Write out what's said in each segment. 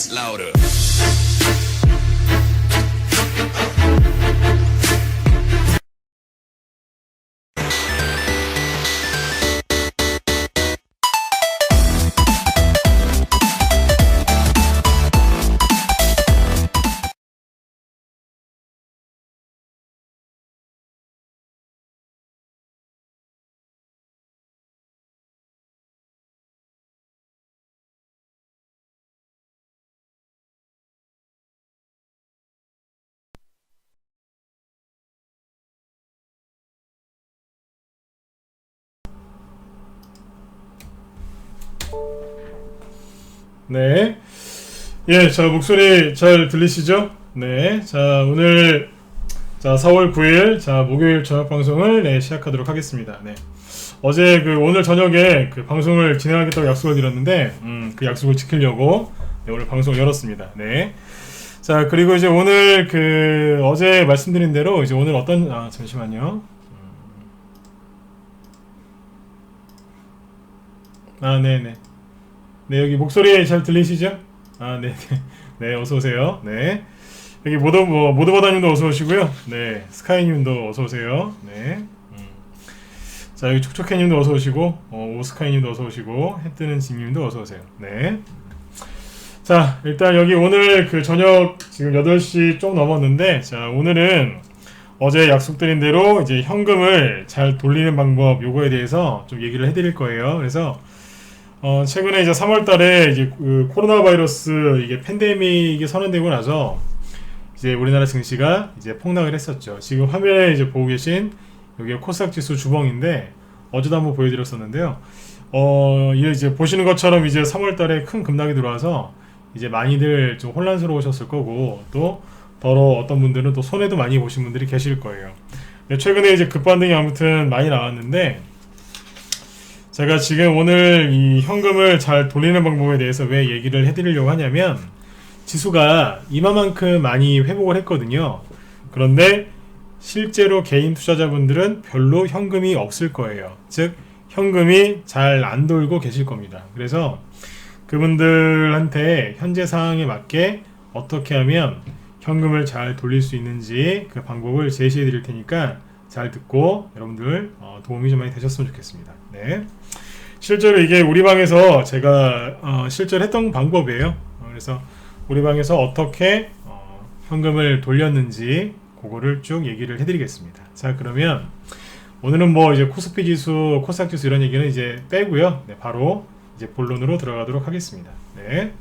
bass louder. 네. 예, 자, 목소리 잘 들리시죠? 네. 자, 오늘, 자, 4월 9일, 자, 목요일 저녁 방송을, 네, 시작하도록 하겠습니다. 네. 어제 오늘 저녁에 방송을 진행하겠다고 약속을 드렸는데, 그 약속을 지키려고, 네, 오늘 방송을 열었습니다. 네. 자, 그리고 이제 오늘 어제 말씀드린 대로, 이제 오늘 잠시만요. 네네. 네, 여기 목소리 잘 들리시죠? 네네. 네, 어서오세요. 네. 여기 모드바다님도 어서오시고요. 네, 스카이님도 어서오세요. 네. 자, 여기 촉촉해님도 어서오시고, 오스카이님도 어서오시고, 해뜨는 짐님도 어서오세요. 네. 자, 일단 여기 오늘 저녁 지금 8시 좀 넘었는데, 자, 오늘은 어제 약속드린 대로 이제 현금을 잘 돌리는 방법, 요거에 대해서 좀 얘기를 해드릴 거예요. 그래서, 최근에 이제 3월 달에 이제 코로나 바이러스 이게 팬데믹이 선언되고 나서 이제 우리나라 증시가 이제 폭락을 했었죠. 지금 화면에 이제 보고 계신 여기 코스닥 지수 주봉인데 어제도 한번 보여드렸었는데요. 이제 보시는 것처럼 이제 3월 달에 큰 급락이 들어와서 이제 많이들 좀 혼란스러우셨을 거고 또 더러 어떤 분들은 또 손해도 많이 보신 분들이 계실 거예요. 최근에 이제 급반등이 아무튼 많이 나왔는데 제가 지금 오늘 이 현금을 잘 돌리는 방법에 대해서 왜 얘기를 해드리려고 하냐면 지수가 이만큼 많이 회복을 했거든요. 그런데 실제로 개인 투자자분들은 별로 현금이 없을 거예요. 즉 현금이 잘 안 돌고 계실 겁니다. 그래서 그분들한테 현재 상황에 맞게 어떻게 하면 현금을 잘 돌릴 수 있는지 그 방법을 제시해 드릴 테니까 잘 듣고 여러분들 도움이 좀 많이 되셨으면 좋겠습니다. 네. 실제로 이게 우리 방에서 제가 실제로 했던 방법이에요. 그래서 우리 방에서 어떻게 현금을 돌렸는지 그거를 쭉 얘기를 해드리겠습니다. 자, 그러면 오늘은 이제 코스피 지수, 코스닥 지수 이런 얘기는 이제 빼고요. 네, 바로 이제 본론으로 들어가도록 하겠습니다. 네.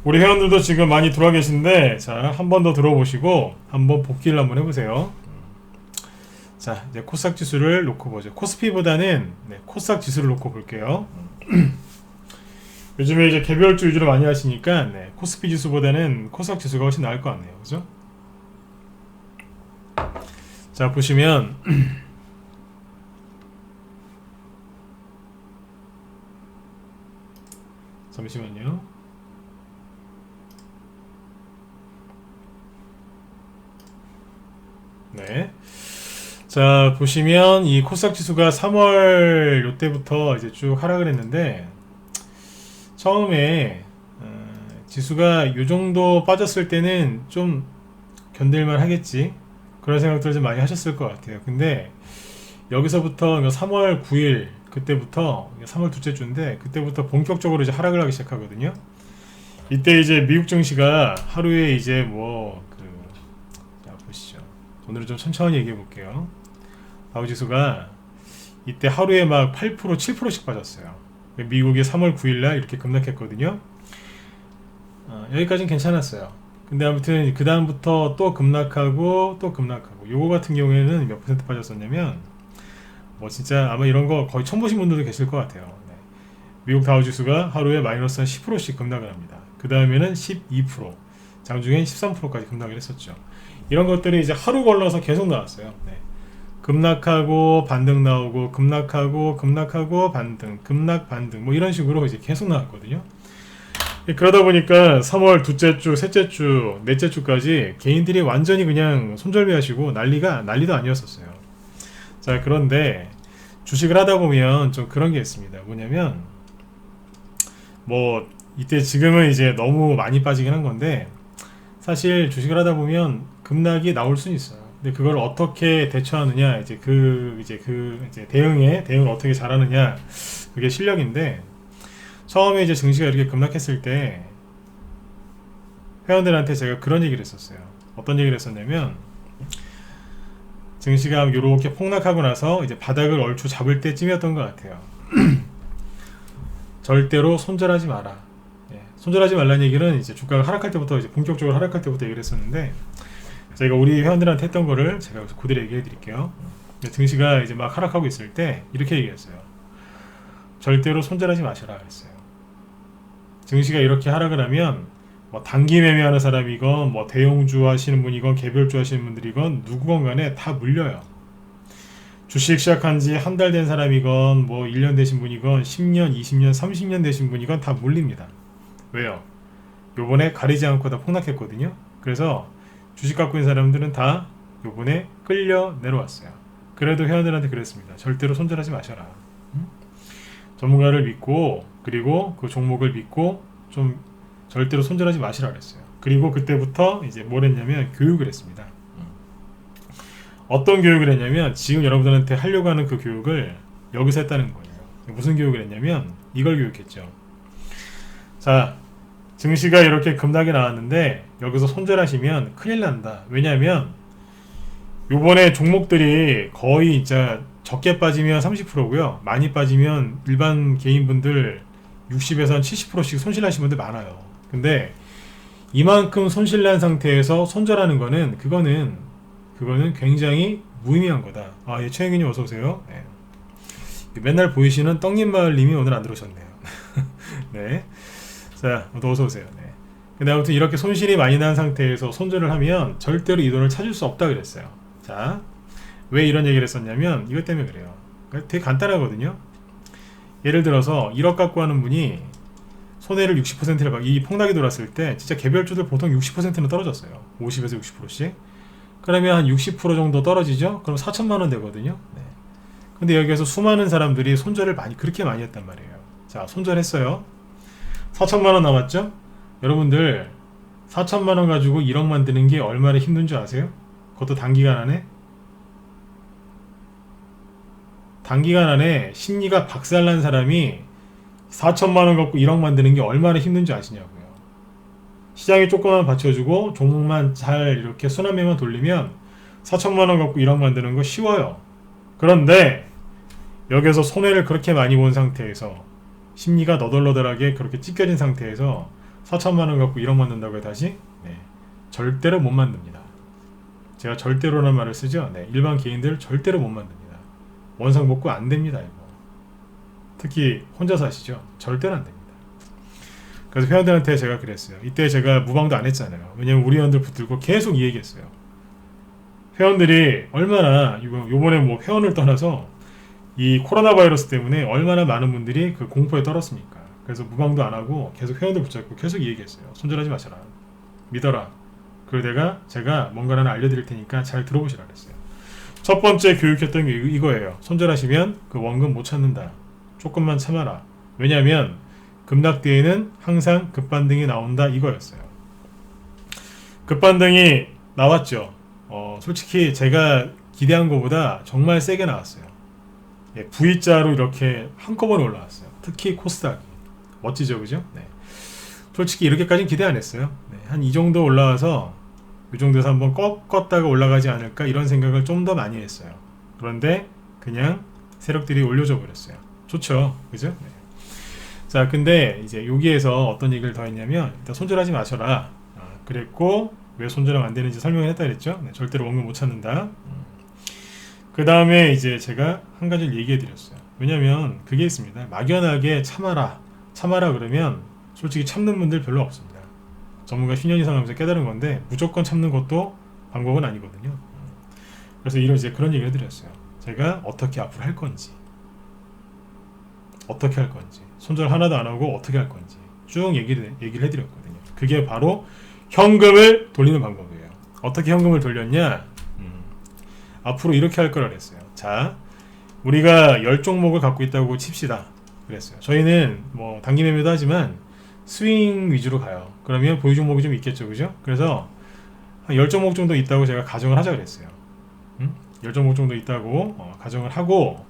우리 회원들도 지금 많이 들어와 계신데, 자, 한 번 더 들어보시고 한번 복기를 한번 해보세요. 자, 이제 코스닥 지수를 놓고 보죠. 코스피보다는 코스닥 지수를 놓고 볼게요. 요즘에 이제 개별주 위주로 많이 하시니까 코스피 지수보다는 코스닥 지수가 훨씬 나을 것 같네요. 그죠? 자, 보시면 잠시만요. 네. 자, 보시면 이 코스닥 지수가 3월 요때부터 이제 쭉 하락을 했는데 처음에 지수가 요 정도 빠졌을 때는 좀 견딜만 하겠지 그런 생각들을 좀 많이 하셨을 것 같아요. 근데 여기서부터 3월 9일 그때부터 3월 둘째 주인데 그때부터 본격적으로 이제 하락을 하기 시작하거든요. 이때 이제 미국 증시가 하루에 이제 자, 보시죠. 오늘은 좀 천천히 얘기해 볼게요. 다우지수가 이때 하루에 막 8%, 7%씩 빠졌어요. 미국이 3월 9일날 이렇게 급락했거든요. 여기까지는 괜찮았어요. 근데 아무튼 그 다음부터 또 급락하고 또 급락하고 요거 같은 경우에는 몇 퍼센트 빠졌었냐면 진짜 아마 이런 거 거의 처음 보신 분들도 계실 것 같아요. 네. 미국 다우지수가 하루에 마이너스 한 10%씩 급락을 합니다. 그 다음에는 12%, 장중엔 13%까지 급락을 했었죠. 이런 것들이 이제 하루 걸러서 계속 나왔어요. 네. 급락하고 반등 나오고 급락하고 반등, 급락 반등 이런 식으로 이제 계속 나왔거든요. 그러다 보니까 3월 둘째 주, 셋째 주, 넷째 주까지 개인들이 완전히 그냥 손절매하시고 난리도 아니었었어요. 자, 그런데 주식을 하다 보면 좀 그런 게 있습니다. 뭐냐면 이때 지금은 이제 너무 많이 빠지긴 한 건데 사실 주식을 하다 보면 급락이 나올 수는 있어요. 근데 그걸 어떻게 대처하느냐 이제 대응을 어떻게 잘하느냐 그게 실력인데 처음에 이제 증시가 이렇게 급락했을 때 회원들한테 제가 그런 얘기를 했었어요. 어떤 얘기를 했었냐면 증시가 이렇게 폭락하고 나서 이제 바닥을 얼추 잡을 때쯤이었던 것 같아요. 절대로 손절하지 마라. 예, 손절하지 말라는 얘기는 이제 주가가 하락할 때부터 이제 본격적으로 하락할 때부터 얘기를 했었는데 저희가 우리 회원들한테 했던 거를 제가 그대로 얘기해 드릴게요. 증시가 이제 막 하락하고 있을 때 이렇게 얘기했어요. 절대로 손절하지 마시라 그랬어요. 증시가 이렇게 하락을 하면 뭐 단기 매매하는 사람이건 뭐 대형주 하시는 분이건 개별주 하시는 분들이건 누구건 간에 다 물려요. 주식 시작한 지 한 달 된 사람이건 뭐 1년 되신 분이건 10년, 20년, 30년 되신 분이건 다 물립니다. 왜요? 요번에 가리지 않고 다 폭락했거든요. 그래서 주식 갖고 있는 사람들은 다 요번에 끌려 내려왔어요. 그래도 회원들한테 그랬습니다. 절대로 손절하지 마셔라. 전문가를 믿고 그리고 그 종목을 믿고 좀 절대로 손절하지 마시라 그랬어요. 그리고 그때부터 이제 뭘 했냐면 교육을 했습니다. 어떤 교육을 했냐면 지금 여러분들한테 하려고 하는 그 교육을 여기서 했다는 거예요. 무슨 교육을 했냐면 이걸 교육했죠. 자, 증시가 이렇게 급락이 나왔는데 여기서 손절하시면 큰일 난다. 왜냐하면 요번에 종목들이 거의 진짜 적게 빠지면 30%고요. 많이 빠지면 일반 개인분들 60에서 70%씩 손실하신 분들 많아요. 근데 이만큼 손실난 상태에서 손절하는 거는 그거는 굉장히 무의미한 거다. 아, 예, 최영균님 어서 오세요. 네. 맨날 보이시는 떡잎마을님이 오늘 안 들어오셨네요. 네, 자, 어서 오세요. 네. 근데 아무튼 이렇게 손실이 많이 난 상태에서 손절을 하면 절대로 이 돈을 찾을 수 없다 그랬어요. 자, 왜 이런 얘기를 했었냐면 이것 때문에 그래요. 되게 간단하거든요. 예를 들어서 1억 갖고 하는 분이 손해를 60%를 이 폭락이 돌았을 때 진짜 개별주들 보통 60%는 떨어졌어요. 50에서 60%씩. 그러면 한 60% 정도 떨어지죠? 그럼 4천만 원 되거든요. 네. 근데 여기에서 수많은 사람들이 손절을 그렇게 많이 했단 말이에요. 자, 손절했어요. 4천만 원 남았죠? 여러분들 4천만 원 가지고 1억 만드는 게 얼마나 힘든 줄 아세요? 그것도 단기간 안에? 단기간 안에 심리가 박살난 사람이 4천만 원 갖고 1억 만드는 게 얼마나 힘든지 아시냐고요. 시장에 조금만 받쳐주고 종목만 잘 이렇게 순환매만 돌리면 4천만 원 갖고 1억 만드는 거 쉬워요. 그런데 여기서 손해를 그렇게 많이 본 상태에서 심리가 너덜너덜하게 그렇게 찢겨진 상태에서 4천만 원 갖고 1억 만든다고요 다시? 네, 절대로 못 만듭니다. 제가 절대로라는 말을 쓰죠. 네, 일반 개인들 절대로 못 만듭니다. 원상 복구 안 됩니다. 이거. 특히 혼자 사시죠? 절대로 안 됩니다. 그래서 회원들한테 제가 그랬어요. 이때 제가 무방도 안 했잖아요. 왜냐면 우리 회원들 붙들고 계속 이 얘기했어요. 회원들이 얼마나 요번에 뭐 회원을 떠나서 이 코로나 바이러스 때문에 얼마나 많은 분들이 그 공포에 떨었습니까? 그래서 무방도 안 하고 계속 회원들 붙잡고 계속 이 얘기했어요. 손절하지 마셔라. 믿어라. 그리고 제가 뭔가 하나 알려드릴 테니까 잘 들어보시라 그랬어요. 첫 번째 교육했던 게 이거예요. 손절하시면 그 원금 못 찾는다. 조금만 참아라. 왜냐하면 급락 뒤에는 항상 급반등이 나온다 이거였어요. 급반등이 나왔죠. 솔직히 제가 기대한 것보다 정말 세게 나왔어요. 예, V자로 이렇게 한꺼번에 올라왔어요. 특히 코스닥이 멋지죠, 그죠? 네. 솔직히 이렇게까지는 기대 안 했어요. 네, 한 이 정도 올라와서 이 정도에서 한번 꺾었다가 올라가지 않을까 이런 생각을 좀 더 많이 했어요. 그런데 그냥 세력들이 올려줘 버렸어요. 좋죠, 그죠? 네. 자, 근데 이제 여기에서 어떤 얘기를 더 했냐면 일단 손절하지 마셔라. 그랬고 왜 손절하면 안 되는지 설명을 했다 그랬죠. 네, 절대로 원금 못 찾는다. 그 다음에 이제 제가 한 가지를 얘기해 드렸어요. 왜냐면 그게 있습니다. 막연하게 참아라 그러면 솔직히 참는 분들 별로 없습니다. 전문가 10년 이상 하면서 깨달은 건데 무조건 참는 것도 방법은 아니거든요. 그래서 이제 그런 얘기를 해드렸어요. 제가 어떻게 앞으로 할 건지 손절 하나도 안 하고 어떻게 할 건지 쭉 얘기를 해드렸거든요. 그게 바로 현금을 돌리는 방법이에요. 어떻게 현금을 돌렸냐? 앞으로 이렇게 할 거라 그랬어요. 자, 우리가 10종목을 갖고 있다고 칩시다. 그랬어요. 저희는 뭐 단기 매매도 하지만 스윙 위주로 가요. 그러면 보유 종목이 좀 있겠죠, 그죠? 그래서 한 10종목 정도 있다고 제가 가정을 하자 그랬어요. 10종목 정도 있다고 가정을 하고,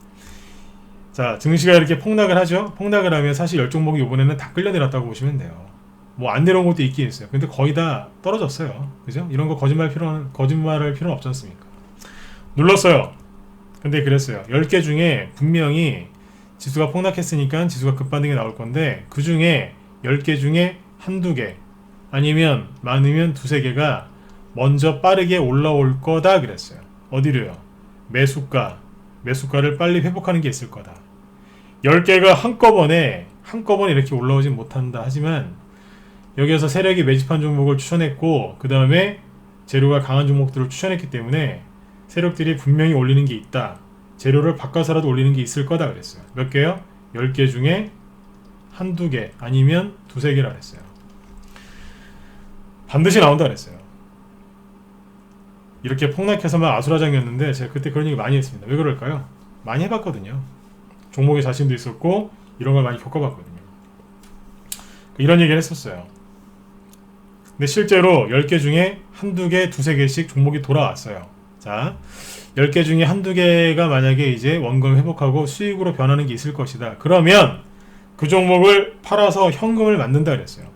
자, 증시가 이렇게 폭락을 하죠. 폭락을 하면 사실 10종목이 이번에는 다 끌려내렸다고 보시면 돼요. 뭐 안 내려온 것도 있긴 있어요. 근데 거의 다 떨어졌어요. 그죠? 이런 거 거짓말할 필요는 없지 않습니까? 눌렀어요. 근데 그랬어요. 10개 중에 분명히 지수가 폭락했으니까 지수가 급반등이 나올 건데, 그 중에 10개 중에 한두 개, 아니면 많으면 두세 개가 먼저 빠르게 올라올 거다 그랬어요. 어디로요? 매수가를 빨리 회복하는 게 있을 거다. 10개가 한꺼번에 이렇게 올라오진 못한다. 하지만 여기에서 세력이 매집한 종목을 추천했고, 그 다음에 재료가 강한 종목들을 추천했기 때문에 세력들이 분명히 올리는 게 있다. 재료를 바꿔서라도 올리는 게 있을 거다 그랬어요. 몇 개요? 10개 중에 한두 개, 아니면 두세 개라 그랬어요. 반드시 나온다 그랬어요. 이렇게 폭락해서만 아수라장이었는데, 제가 그때 그런 얘기 많이 했습니다. 왜 그럴까요? 많이 해봤거든요. 종목에 자신도 있었고 이런 걸 많이 겪어봤거든요. 이런 얘기를 했었어요. 근데 실제로 10개 중에 한두 개, 두세 개씩 종목이 돌아왔어요. 자, 10개 중에 한두 개가 만약에 이제 원금 회복하고 수익으로 변하는 게 있을 것이다. 그러면 그 종목을 팔아서 현금을 만든다 그랬어요.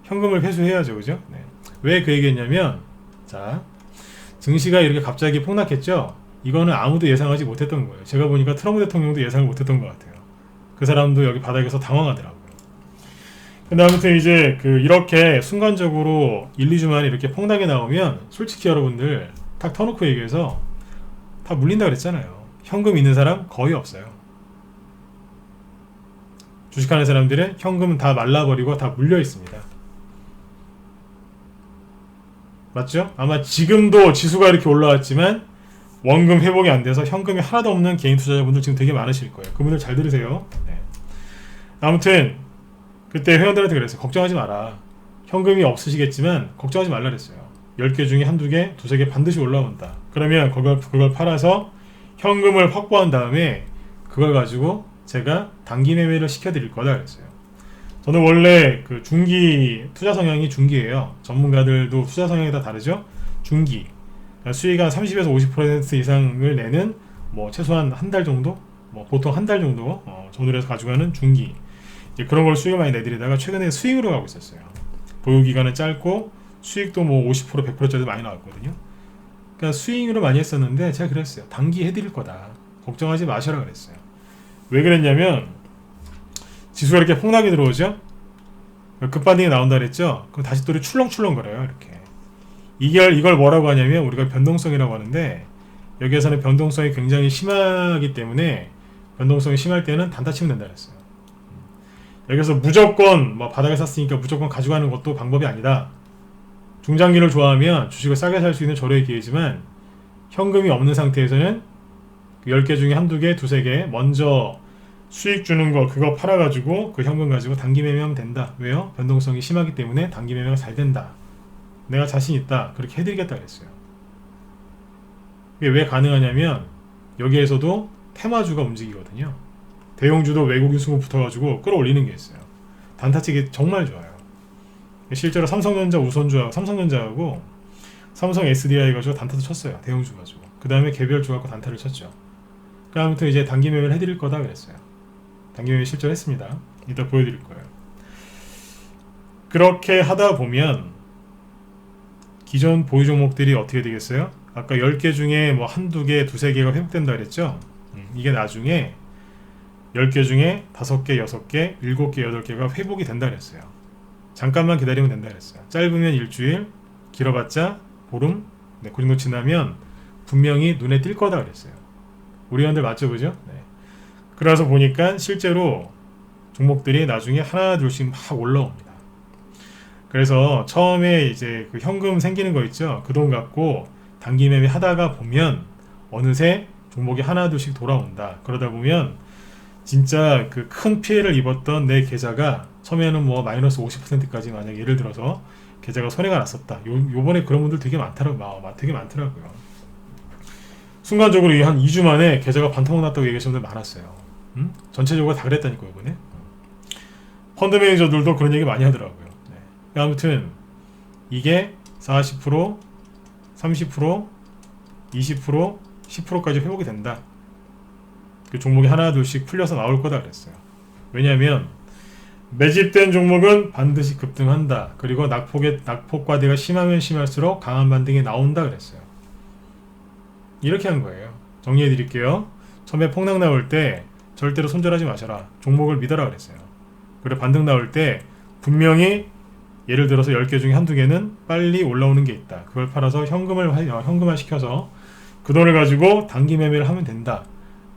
현금을 회수해야죠. 그죠? 네. 왜 그 얘기했냐면, 자, 증시가 이렇게 갑자기 폭락했죠? 이거는 아무도 예상하지 못했던 거예요. 제가 보니까 트럼프 대통령도 예상을 못했던 것 같아요. 그 사람도 여기 바닥에서 당황하더라고요. 근데 아무튼 이제 이렇게 순간적으로 1, 2주 만에 이렇게 폭락이 나오면, 솔직히 여러분들 딱 터놓고 얘기해서 다 물린다 그랬잖아요. 현금 있는 사람 거의 없어요. 주식하는 사람들은 현금은 다 말라버리고 다 물려 있습니다. 맞죠? 아마 지금도 지수가 이렇게 올라왔지만 원금 회복이 안 돼서 현금이 하나도 없는 개인 투자자분들 지금 되게 많으실 거예요. 그분들 잘 들으세요. 네. 아무튼 그때 회원들한테 그랬어요. 걱정하지 마라. 현금이 없으시겠지만 걱정하지 말라 그랬어요. 10개 중에 한두 개, 두세 개 반드시 올라온다. 그러면 그걸 팔아서 현금을 확보한 다음에 그걸 가지고 제가 단기 매매를 시켜드릴 거다 그랬어요. 저는 원래 중기 투자 성향이 중기예요. 전문가들도 투자 성향이 다 다르죠. 중기, 그러니까 수익 한 30에서 50% 이상을 내는, 뭐 최소한 한 달 정도, 뭐 보통 한 달 정도 전후로 해서 가져가는 중기, 이제 그런 걸 수익을 많이 내드리다가 최근에 스윙으로 가고 있었어요. 보유 기간은 짧고 수익도 뭐 50% 100%짜리 많이 나왔거든요. 그러니까 스윙으로 많이 했었는데 제가 그랬어요. 단기 해드릴 거다. 걱정하지 마셔라 그랬어요. 왜 그랬냐면, 지수가 이렇게 폭락이 들어오죠? 급반등이 나온다 그랬죠? 그럼 다시 또 출렁출렁 거려요. 이렇게. 이걸 뭐라고 하냐면, 우리가 변동성이라고 하는데, 여기에서는 변동성이 굉장히 심하기 때문에 변동성이 심할 때는 단타 치면 된다 그랬어요. 여기서 무조건 바닥에 샀으니까 무조건 가져가는 것도 방법이 아니다. 중장기를 좋아하면 주식을 싸게 살 수 있는 절호의 기회지만, 현금이 없는 상태에서는 10개 중에 한두 개, 두세 개 먼저 수익 주는 거 그거 팔아가지고 그 현금 가지고 단기 매매하면 된다. 왜요? 변동성이 심하기 때문에 단기 매매가 잘 된다. 내가 자신 있다. 그렇게 해드리겠다 그랬어요. 이게 왜 가능하냐면, 여기에서도 테마주가 움직이거든요. 대형주도 외국인 수급 붙어가지고 끌어올리는 게 있어요. 단타치기 정말 좋아요. 실제로 삼성전자하고 삼성 SDI 가지고 단타도 쳤어요. 대형주 가지고. 그 다음에 개별주 갖고 단타를 쳤죠. 그 다음부터 이제 단기 매매를 해드릴 거다 그랬어요. 단기 매매 실제로 했습니다. 이따 보여드릴 거예요. 그렇게 하다 보면 기존 보유 종목들이 어떻게 되겠어요? 아까 10개 중에 뭐 한두 개, 두세 개가 회복된다 그랬죠? 이게 나중에 10개 중에 5개, 6개, 7개, 8개가 회복이 된다 그랬어요. 잠깐만 기다리면 된다 그랬어요. 짧으면 일주일, 길어봤자 보름, 네, 그 정도 지나면 분명히 눈에 띌 거다 그랬어요. 우리 회원들 맞죠, 그죠? 네. 그래서 보니까 실제로 종목들이 나중에 하나 둘씩 막 올라옵니다. 그래서 처음에 이제 그 현금 생기는 거 있죠? 그 돈 갖고 단기 매매 하다가 보면 어느새 종목이 하나 둘씩 돌아온다. 그러다 보면 진짜 큰 피해를 입었던 내 계좌가 처음에는 뭐 마이너스 50%까지 만약 예를 들어서 계좌가 손해가 났었다. 요번에 그런 분들 되게 많더라고요. 순간적으로 한 2주 만에 계좌가 반토막 났다고 얘기하시는 분들 많았어요. 전체적으로 다 그랬다니까요, 이번에. 펀드 매니저들도 그런 얘기 많이 하더라고요. 네. 아무튼 이게 40%, 30%, 20%, 10%까지 회복이 된다. 그 종목이 하나 둘씩 풀려서 나올 거다 그랬어요. 왜냐하면 매집된 종목은 반드시 급등한다. 그리고 낙폭과대가 심하면 심할수록 강한 반등이 나온다 그랬어요. 이렇게 한 거예요. 정리해 드릴게요. 처음에 폭락 나올 때 절대로 손절하지 마셔라. 종목을 믿어라 그랬어요. 그리고 반등 나올 때 분명히 예를 들어서 10개 중에 한두 개는 빨리 올라오는 게 있다. 그걸 팔아서 현금화 시켜서 그 돈을 가지고 단기 매매를 하면 된다.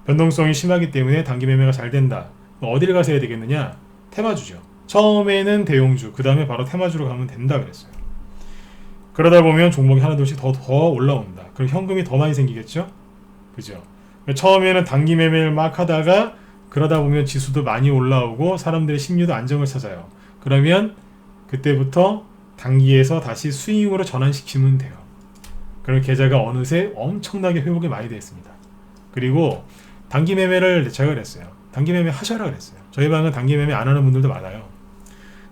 변동성이 심하기 때문에 단기 매매가 잘 된다. 어디를 가서 해야 되겠느냐? 테마주죠. 처음에는 대용주, 그 다음에 바로 테마주로 가면 된다 그랬어요. 그러다 보면 종목이 하나둘씩 더 올라온다. 그럼 현금이 더 많이 생기겠죠? 그죠? 처음에는 단기 매매를 막 하다가 그러다 보면 지수도 많이 올라오고 사람들의 심리도 안정을 찾아요. 그러면 그때부터 단기에서 다시 수익으로 전환시키면 돼요. 그럼 계좌가 어느새 엄청나게 회복이 많이 되어 있습니다. 그리고 단기 매매를 제가 그랬어요. 단기 매매 하셔라 그랬어요. 저희 방은 단기 매매 안 하는 분들도 많아요.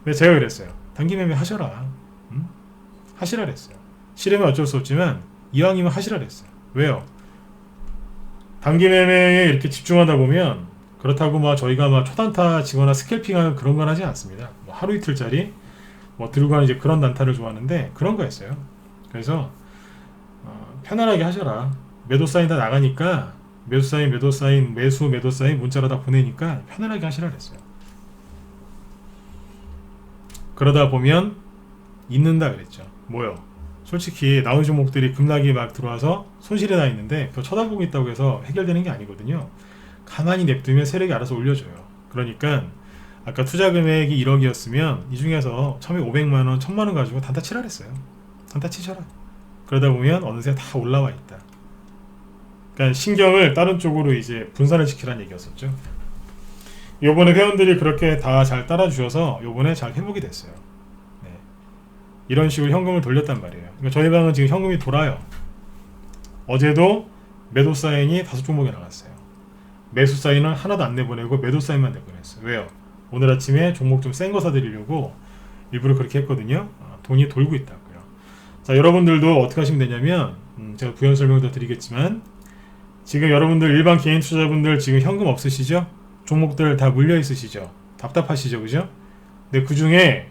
근데 제가 그랬어요. 단기 매매 하셔라. 하시라 그랬어요. 싫으면 어쩔 수 없지만 이왕이면 하시라 그랬어요. 왜요? 단기 매매에 이렇게 집중하다 보면 그렇다고 저희가 초단타 치거나 스캘핑하는 그런 건 하지 않습니다. 하루 이틀짜리 들고 가는 이제 그런 단타를 좋아하는데 그런 거였어요. 그래서 편안하게 하셔라. 매도 사인 다 나가니까 매수 사인 문자로 다 보내니까 편안하게 하시라 그랬어요. 그러다 보면 있는다 그랬죠. 뭐요? 솔직히 나온 종목들이 급락이 막 들어와서 손실이 나 있는데 그거 쳐다보고 있다고 해서 해결되는 게 아니거든요. 가만히 냅두면 세력이 알아서 올려줘요. 그러니까 아까 투자 금액이 1억이었으면 이 중에서 처음에 500만원, 1000만원 가지고 단타 치라 그랬어요. 단타 치셔라. 그러다 보면 어느새 다 올라와 있다. 그러니까 신경을 다른 쪽으로 이제 분산을 시키라는 얘기였었죠. 요번에 회원들이 그렇게 다 잘 따라주셔서 요번에 잘 회복이 됐어요. 네. 이런 식으로 현금을 돌렸단 말이에요. 그러니까 저희 방은 지금 현금이 돌아요. 어제도 매도 사인이 5종목이 나갔어요. 매수 사인은 하나도 안 내보내고 매도 사인만 내보냈어요. 왜요? 오늘 아침에 종목 좀 센 거 사드리려고 일부러 그렇게 했거든요. 돈이 돌고 있다고요. 자, 여러분들도 어떻게 하시면 되냐면 제가 부연 설명도 드리겠지만 지금 여러분들 일반 개인 투자자분들 지금 현금 없으시죠? 종목들 다 물려 있으시죠? 답답하시죠? 그죠? 근데 그 중에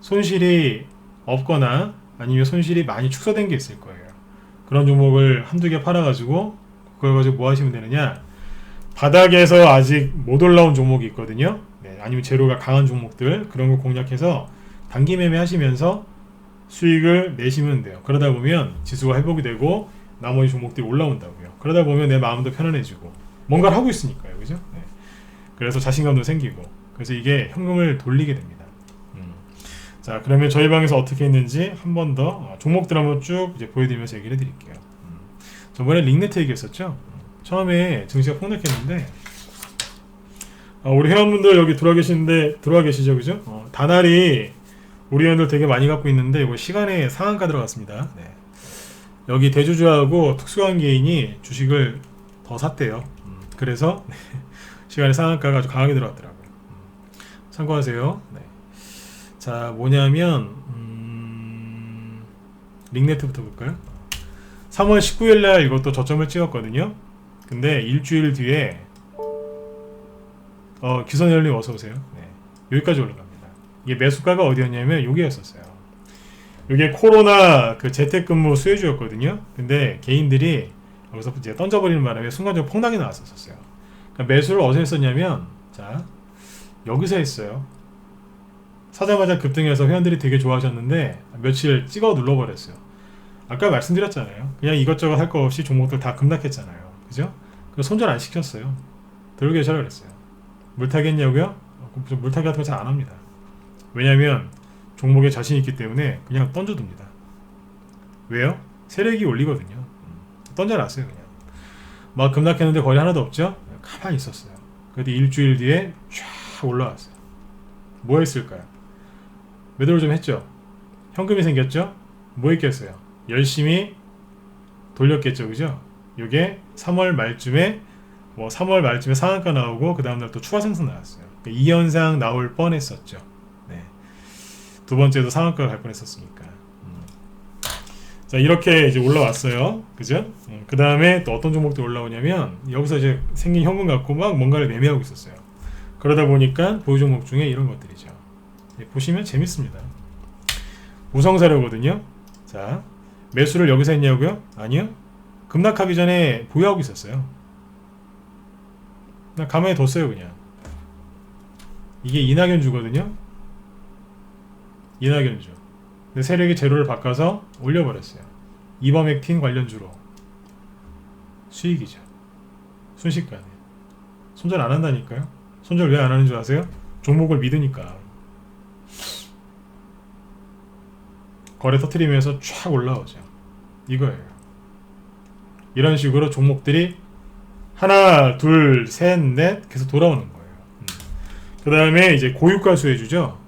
손실이 없거나 아니면 손실이 많이 축소된 게 있을 거예요. 그런 종목을 한두 개 팔아가지고 그걸 가지고 뭐 하시면 되느냐? 바닥에서 아직 못 올라온 종목이 있거든요. 네, 아니면 재료가 강한 종목들 그런 걸 공략해서 단기 매매 하시면서 수익을 내시면 돼요. 그러다 보면 지수가 회복이 되고 나머지 종목들이 올라온다고요. 그러다 보면 내 마음도 편안해지고 뭔가를 하고 있으니까요. 그죠? 네. 그래서 자신감도 생기고 그래서 이게 현금을 돌리게 됩니다. 자, 그러면 저희 방에서 어떻게 했는지 한 번 더 종목들 한번 쭉 이제 보여드리면서 얘기를 해드릴게요. 저번에 링네트 얘기했었죠? 처음에 증시가 폭락했는데 우리 회원분들 여기 들어와 계시죠? 그죠? 다날이 우리 회원들 되게 많이 갖고 있는데 이거 시간에 상한가 들어갔습니다. 네. 여기 대주주하고 특수관계인이 주식을 더 샀대요. 그래서 시간에 상한가가 아주 강하게 들어갔더라고요. 참고하세요. 네. 자, 뭐냐면 링네트부터 볼까요? 3월 19일날 이것도 저점을 찍었거든요. 근데 일주일 뒤에 기선열님 어서오세요. 네. 여기까지 올라갑니다. 이게 매수가가 어디였냐면 여기였었어요. 이게 코로나 그 재택근무 수혜주였거든요. 근데 개인들이 여기서 이제 던져버리는 바람에 순간적으로 폭락이 나왔었어요. 그러니까 매수를 어디서 했었냐면 자, 여기서 했어요. 사자마자 급등해서 회원들이 되게 좋아하셨는데 며칠 찍어 눌러버렸어요. 아까 말씀드렸잖아요. 그냥 이것저것 할 거 없이 종목들 다 급락했잖아요. 그죠? 그래서 손절 안 시켰어요. 들고 계셔라 그랬어요. 물타겠냐고요? 물타기 같은 거 잘 안 합니다. 왜냐면 종목에 자신 있기 때문에 그냥 던져둡니다. 왜요? 세력이 올리거든요. 던져놨어요. 그냥 막 급락했는데 거의 하나도 없죠? 가만히 있었어요. 그래도 일주일 뒤에 쫙 올라왔어요. 뭐 했을까요? 매도를 좀 했죠. 현금이 생겼죠. 뭐 했겠어요? 열심히 돌렸겠죠. 그죠? 이게 3월 말쯤에 상한가 나오고 그 다음날 또 추가 상승 나왔어요. 이 현상 나올 뻔했었죠. 네. 두 번째도 상한가 갈 뻔했었으니까. 자, 이렇게 이제 올라왔어요. 그죠? 그 다음에 또 어떤 종목들 올라오냐면 여기서 이제 생긴 현금 갖고 막 뭔가를 매매하고 있었어요. 그러다 보니까 보유 종목 중에 이런 것들이죠. 보시면 재밌습니다. 우성사료거든요. 자, 매수를 여기서 했냐고요? 아니요. 급락하기 전에 보유하고 있었어요. 나 가만히 뒀어요 그냥. 이게 이낙연주거든요. 이낙연주. 근데 세력이 재료를 바꿔서 올려버렸어요. 이범액틴 관련주로. 수익이죠. 순식간에. 손절 안 한다니까요. 손절 왜 안 하는 줄 아세요? 종목을 믿으니까. 거래 터트리면서 쫙 올라오죠. 이거예요. 이런 식으로 종목들이 하나, 둘, 셋, 넷 계속 돌아오는 거예요. 그 다음에 이제 고유가 수혜주죠.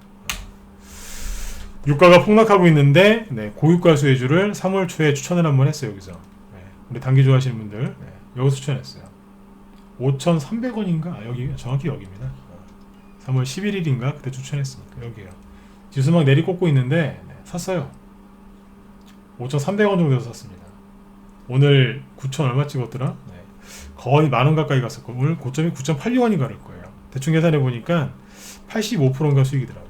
유가가 폭락하고 있는데 네, 고유가 수혜주를 3월 초에 추천을 한번 했어요. 여기서 네, 우리 단기 좋아하시는 분들 네, 여기서 추천했어요. 5,300원인가? 여기 정확히 여기입니다. 3월 11일인가 그때 추천했으니까 여기요. 지수 막 내리꽂고 있는데 네, 샀어요. 5,300원 정도에서 샀습니다. 오늘 9,000 얼마 찍었더라? 네, 거의 만원 가까이 갔었고 오늘 고점이 9.86원인가 그럴 거예요. 대충 계산해 보니까 85%인가 수익이더라고요.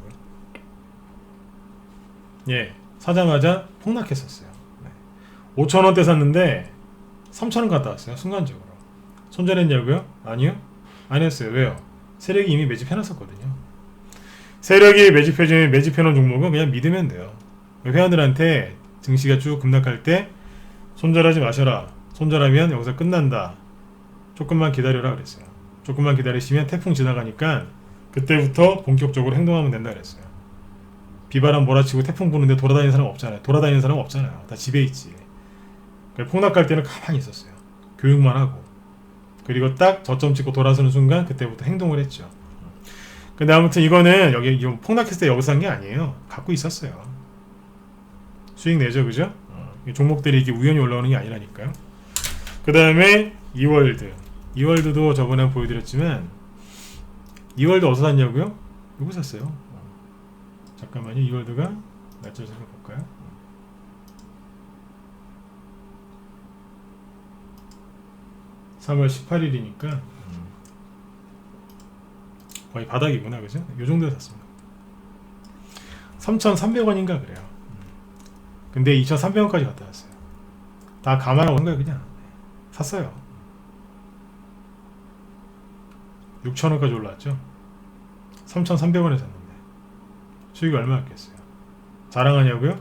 예, 사자마자 폭락했었어요. 네. 5,000원대 샀는데 3,000원 갔다 왔어요. 순간적으로. 손절했냐고요? 아니요. 안 했어요. 왜요? 세력이 이미 매집해놨었거든요. 세력이 매집해놓은 종목은 그냥 믿으면 돼요. 회원들한테 증시가 쭉 급락할 때 손절하지 마셔라. 손절하면 여기서 끝난다. 조금만 기다려라 그랬어요. 조금만 기다리시면 태풍 지나가니까 그때부터 본격적으로 행동하면 된다 그랬어요. 비바람 몰아치고 태풍 부는데 돌아다니는 사람 없잖아요. 돌아다니는 사람 없잖아요. 다 집에 있지. 폭락할 때는 가만히 있었어요. 교육만 하고. 그리고 딱 저점 찍고 돌아서는 순간 그때부터 행동을 했죠. 근데 아무튼 이거는 여기 폭락했을 때 여기서 한 게 아니에요. 갖고 있었어요. 수익 내죠, 그죠? 종목들이 이게 우연히 올라오는 게 아니라니까요. 그 다음에 이월드. 이월드도 저번에 한번 보여드렸지만 이월드 어디서 샀냐고요? 여기 샀어요. 잠깐만요. 이월드가 날짜를 볼까요? (3월 18일이니까) 거의 바닥이구나, 그죠? 요 정도에 샀습니다. 3,300원인가 그래요. 근데 2,300원까지 갔다 왔어요. 다 감안하고 한 거예요, 그냥. 샀어요. 6,000원까지 올라왔죠. 3,300원에 샀는데 수익이 얼마였겠어요? 자랑하냐고요?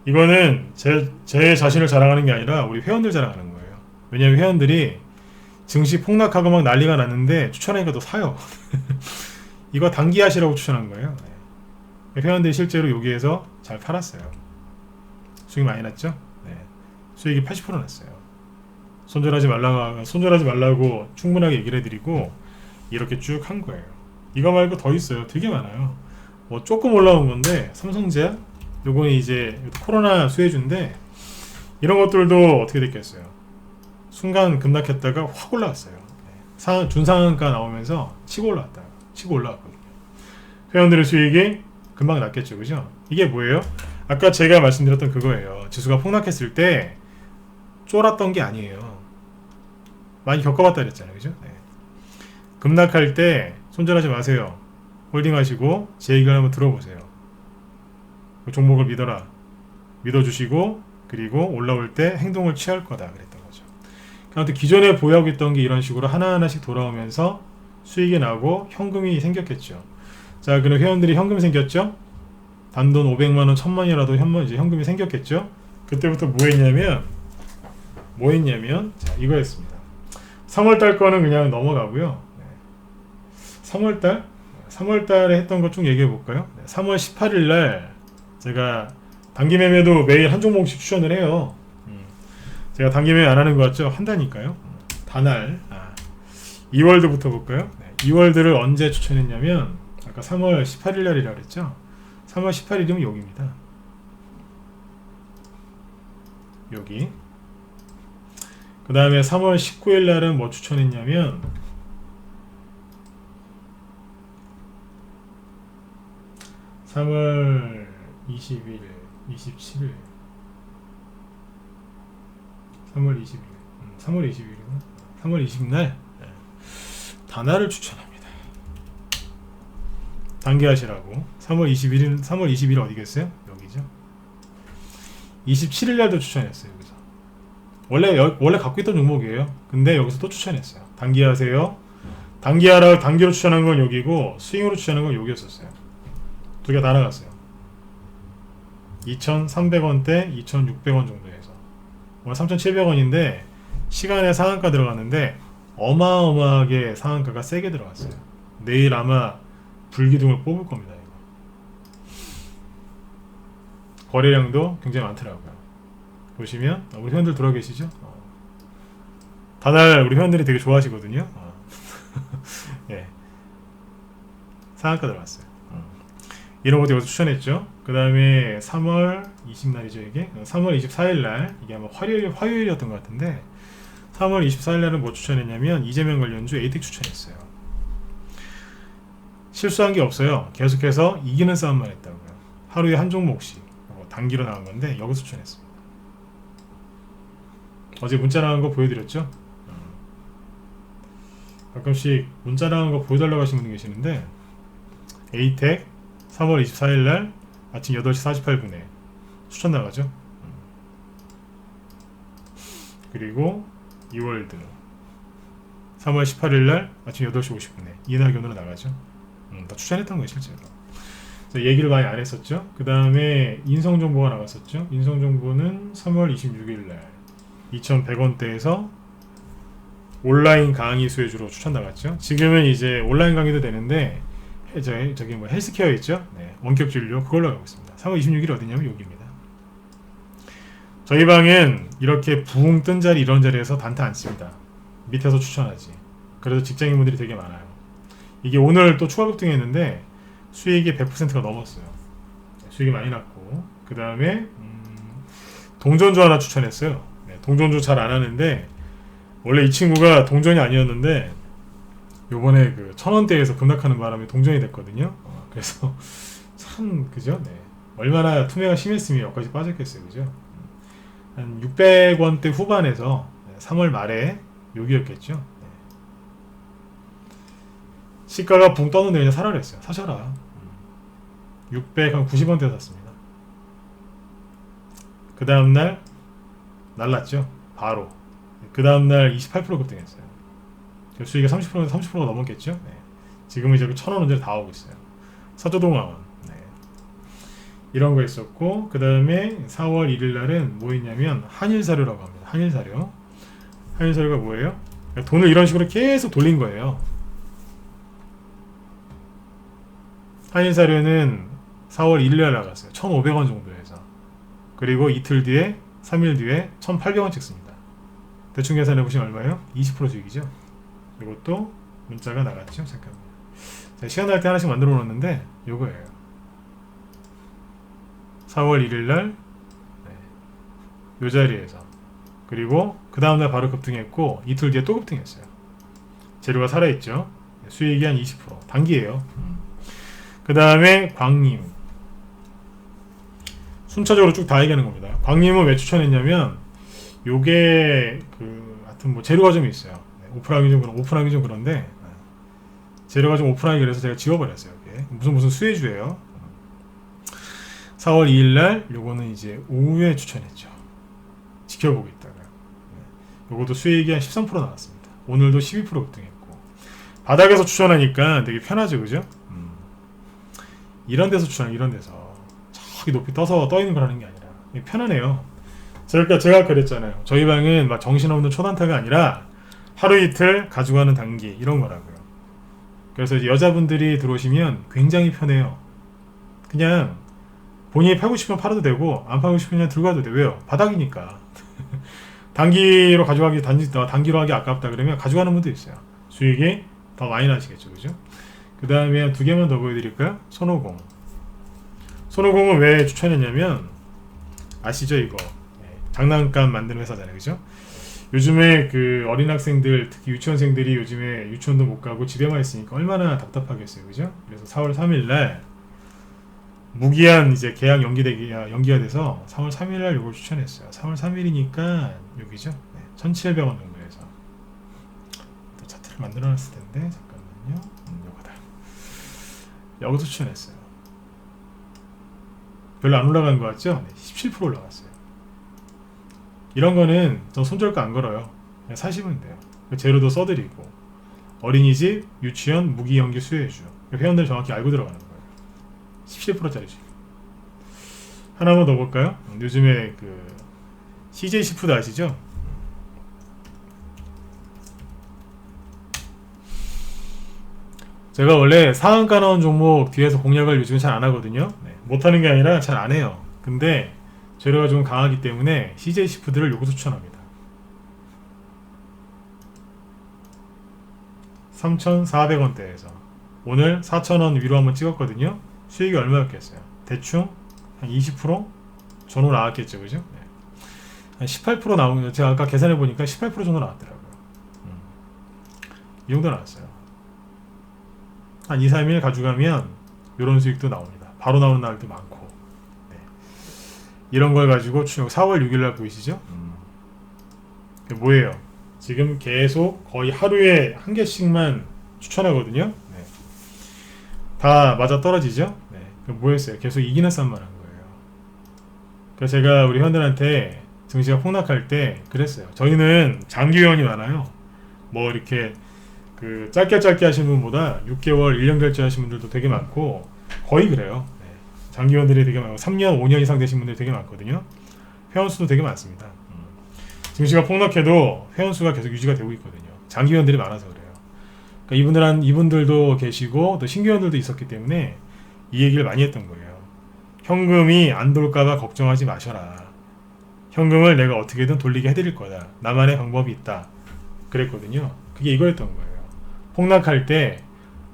이거는 제 자신을 자랑하는 게 아니라 우리 회원들 자랑하는 거예요. 왜냐면 회원들이 증시 폭락하고 막 난리가 났는데 추천하니까 또 사요. 이거 단기 하시라고 추천한 거예요. 네. 회원들이 실제로 여기에서 잘 팔았어요. 수익 많이 났죠? 네. 수익이 80% 났어요. 손절하지 말라고 충분하게 얘기를 해드리고 이렇게 쭉 한 거예요. 이거 말고 더 있어요. 되게 많아요. 뭐 조금 올라온 건데 삼성제약 요거는 이제 코로나 수혜주인데 이런 것들도 어떻게 됐겠어요. 순간 급락했다가 확 올라왔어요. 준상한가 나오면서 치고 올라왔거든요. 회원들의 수익이 금방 났겠죠, 그죠? 이게 뭐예요? 아까 제가 말씀드렸던 그거예요. 지수가 폭락했을 때 쫄았던 게 아니에요. 많이 겪어봤다 그랬잖아요, 그죠? 네. 급락할 때 손절하지 마세요. 홀딩하시고 제 얘기를 한번 들어보세요. 그 종목을 믿어라. 믿어주시고 그리고 올라올 때 행동을 취할 거다 그랬던 거죠. 아무튼 기존에 보유하고 있던 게 이런 식으로 하나하나씩 돌아오면서 수익이 나고 현금이 생겼겠죠. 자, 그럼 회원들이 현금 생겼죠? 단돈 500만원, 1000만이라도 이제 현금이 생겼겠죠? 그때부터 뭐 했냐면 자, 이거였습니다. 3월달 거는 그냥 넘어가고요. 3월달에 했던 것 좀 얘기해 볼까요? 3월 18일날 제가 단기 매매도 매일 한 종목씩 추천을 해요. 제가 단기 매매 안 하는 거 같죠? 한다니까요. 단알. 이월드부터 볼까요? 2월드를 언제 추천했냐면 아까 3월 18일날이라 그랬죠? 3월 18일이면 여기입니다. 여기. 그 다음에 3월 19일날은 뭐 추천했냐면 3월 20일, 27일, 3월 20일, 3월 20일이구나. 3월 20날 다나를 추천합니다. 단기하시라고. 3월 20일 어디겠어요? 여기죠. 27일 날도 추천했어요. 여기서 원래 갖고 있던 종목이에요. 근데 여기서 또 추천했어요. 단기하세요. 단기로 추천한 건 여기고 스윙으로 추천한 건 여기였었어요. 두 개 다 나갔어요. 2,300원대 2,600원 정도에서 오늘 3,700원인데 시간에 상한가 들어갔는데 어마어마하게 상한가가 세게 들어갔어요. 내일 아마 불기둥을 뽑을 겁니다. 이거. 거래량도 굉장히 많더라고요. 보시면 우리 회원들 들어와 계시죠? 다날 우리 회원들이 되게 좋아하시거든요. 예. 상한가 들어갔어요. 이런 것도 여기서 추천했죠. 그 다음에 3월 20날이죠 이게. 3월 24일날 이게 아마 화요일이었던 것 같은데 3월 24일날은 뭐 추천했냐면 이재명 관련주 에이텍 추천했어요. 실수한 게 없어요. 계속해서 이기는 싸움만 했다고요. 하루에 한 종목씩 단기로 나온 건데 여기서 추천했습니다. 어제 문자 나온 거 보여드렸죠? 가끔씩 문자 나온 거 보여달라고 하시는 분이 계시는데 에이텍 3월 24일날 아침 8시 48분에 추천 나가죠. 그리고 이월드 3월 18일날 아침 8시 50분에 이낙연으로 나가죠. 다 추천했던 거예요 실제로. 얘기를 많이 안 했었죠. 그 다음에 인성정보가 나갔었죠. 인성정보는 3월 26일날 2,100원대에서 온라인 강의 수혜주로 추천 나갔죠. 지금은 이제 온라인 강의도 되는데 저기 뭐 헬스케어 있죠. 네, 원격 진료 그걸로 가고 있습니다. 3월 26일 어디냐면 여기입니다. 저희 방은 이렇게 붕 뜬 자리 이런 자리에서 단타 안 칩니다. 밑에서 추천하지. 그래서 직장인분들이 되게 많아요. 이게 오늘 또 추가 급등했는데 수익이 100%가 넘었어요. 수익이 많이 났고 그 다음에 동전주 하나 추천했어요. 네, 동전주 잘 안 하는데 원래 이 친구가 동전이 아니었는데 요번에 그 1,000원대에서 급락하는 바람에 동전이 됐거든요. 그래서 참 그죠? 네. 얼마나 투매가 심했으면 여기까지 빠졌겠어요. 그죠? 한 600원대 후반에서 3월 말에 여기였겠죠. 네. 시가가 붕 떴는데 그냥 사라 그랬어요. 사셔라. 690원대 샀습니다. 그 다음날 날랐죠. 바로. 그 다음날 28% 급등했어요. 수익이 30%가 넘었겠죠. 네. 지금은 이제 1,000원 원짜리 다 오고 있어요. 서초동화원. 네. 이런 거 있었고 그 다음에 4월 1일 날은 뭐 있냐면 한일사료라고 합니다. 한일사료. 한일사료가 뭐예요? 그러니까 돈을 이런 식으로 계속 돌린 거예요. 한일사료는 4월 1일 날 나갔어요. 1,500원 정도에서. 그리고 이틀 뒤에 3일 뒤에 1,800원 찍습니다. 대충 계산해 보시면 얼마예요? 20% 수익이죠. 이것도 문자가 나갔죠. 잠깐만요. 시간 날 때 하나씩 만들어 놓았는데 요거예요. 4월 1일날 요 자리에서 그리고 그 다음날 바로 급등했고 이틀 뒤에 또 급등했어요. 재료가 살아있죠. 수익이 한 20% 단기예요. 그 다음에 광림 순차적으로 쭉 다 얘기하는 겁니다. 광림은 왜 추천했냐면 요게 하여튼 뭐 재료가 좀 있어요. 오픈하기 좀 그런데 재료가 좀 오픈하기 그래서 제가 지워버렸어요. 이게 무슨 수혜주예요. 4월 2일날 요거는 이제 오후에 추천했죠. 지켜보고 있다가 요것도 수익이 한 13% 나왔습니다. 오늘도 12% 급등했고 바닥에서 추천하니까 되게 편하죠, 그죠? 이런 데서 추천, 이런 데서 저기 높이 떠서 떠 있는 걸 하는 게 아니라 편하네요. 제가 그랬잖아요. 저희 방은 막 정신없는 초단타가 아니라 하루 이틀 가져가는 단기 이런 거라고요. 그래서 이제 여자분들이 들어오시면 굉장히 편해요. 그냥 본인이 팔고 싶으면 팔아도 되고 안 팔고 싶으면 그냥 들고 가도 돼요. 왜요? 바닥이니까. 단기로 가져가기 단기로 하기 아깝다 그러면 가져가는 분도 있어요. 수익이 더 많이 나시겠죠, 그죠? 그 다음에 두 개만 더 보여드릴까요? 손오공. 손오공은 왜 추천했냐면 아시죠 이거? 장난감 만드는 회사잖아요, 그죠? 요즘에 그 어린 학생들 특히 유치원생들이 요즘에 유치원도 못 가고 집에만 있으니까 얼마나 답답하겠어요, 그죠? 그래서 4월 3일날 무기한 이제 계약 연기가 돼서 4월 3일날 이걸 추천했어요. 4월 3일이니까 여기죠. 네, 1,700원 정도에서 또 차트를 만들어놨을 텐데 잠깐만요. 요거다. 여기서 추천했어요. 별로 안 올라간 것 같죠? 네, 17% 올라갔어요. 이런 거는 전 손절가 안 걸어요. 그냥 사시면 돼요. 재료도 써드리고 어린이집, 유치원, 무기 연기 수혜주 회원들 정확히 알고 들어가는 거예요. 17%짜리 주식. 하나만 더 볼까요? 요즘에 그 CJ 시푸드 아시죠? 제가 원래 상한가 나온 종목 뒤에서 공략을 요즘에 잘 안 하거든요. 네, 못하는 게 아니라 잘 안 해요. 근데 재료가 좀 강하기 때문에 CJ 시푸드를 요거 추천합니다. 3,400원대에서 오늘 4,000원 위로 한번 찍었거든요. 수익이 얼마였겠어요? 대충 한 20%? 전후 나왔겠죠, 그죠? 네. 한 18% 나오는, 제가 아까 계산해 보니까 18% 정도 나왔더라고요. 이 정도 나왔어요. 한 2, 3일 가져가면 이런 수익도 나옵니다. 바로 나오는 날도 많고. 네. 이런 걸 가지고 4월 6일날 보이시죠? 그게 뭐예요? 지금 계속 거의 하루에 한 개씩만 추천하거든요. 네. 다 맞아 떨어지죠? 네. 그럼 뭐였어요? 계속 이기는 쌈만 한 거예요. 그래서 제가 우리 회원들한테 증시가 폭락할 때 그랬어요. 저희는 장기 회원이 많아요. 뭐 이렇게 그 짧게 하시는 분보다 6개월, 1년 결제하시는 분들도 되게 많고 거의 그래요. 네. 장기 회원들이 되게 많고 3년, 5년 이상 되신 분들이 되게 많거든요. 회원 수도 되게 많습니다. 증시가 폭락해도 회원수가 계속 유지가 되고 있거든요. 장기 회원들이 많아서 그래요. 그러니까 이분들도 계시고 또 신규 회원들도 있었기 때문에 이 얘기를 많이 했던 거예요. 현금이 안 돌까봐 걱정하지 마셔라. 현금을 내가 어떻게든 돌리게 해드릴 거다. 나만의 방법이 있다. 그랬거든요. 그게 이거였던 거예요. 폭락할 때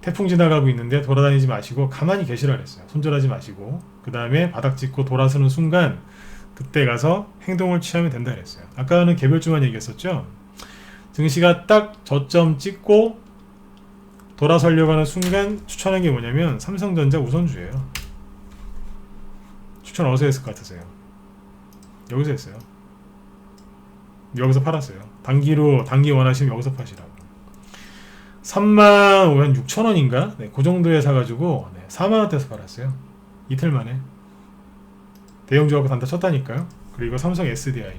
태풍 지나가고 있는데 돌아다니지 마시고 가만히 계시라 그랬어요. 손절하지 마시고 그 다음에 바닥 찍고 돌아서는 순간 그때 가서 행동을 취하면 된다 그랬어요. 아까는 개별주만 얘기했었죠. 증시가 딱 저점 찍고 돌아서려고 하는 순간 추천한 게 뭐냐면 삼성전자 우선주예요. 추천 어디서 했을 것 같으세요? 여기서 했어요. 여기서 팔았어요. 단기 원하시면 여기서 파시라고. 36,000원인가? 네, 그 정도에 사가지고 4만원대에서 팔았어요. 이틀 만에. 대형주하고 단타 쳤다니까요. 그리고 삼성 SDI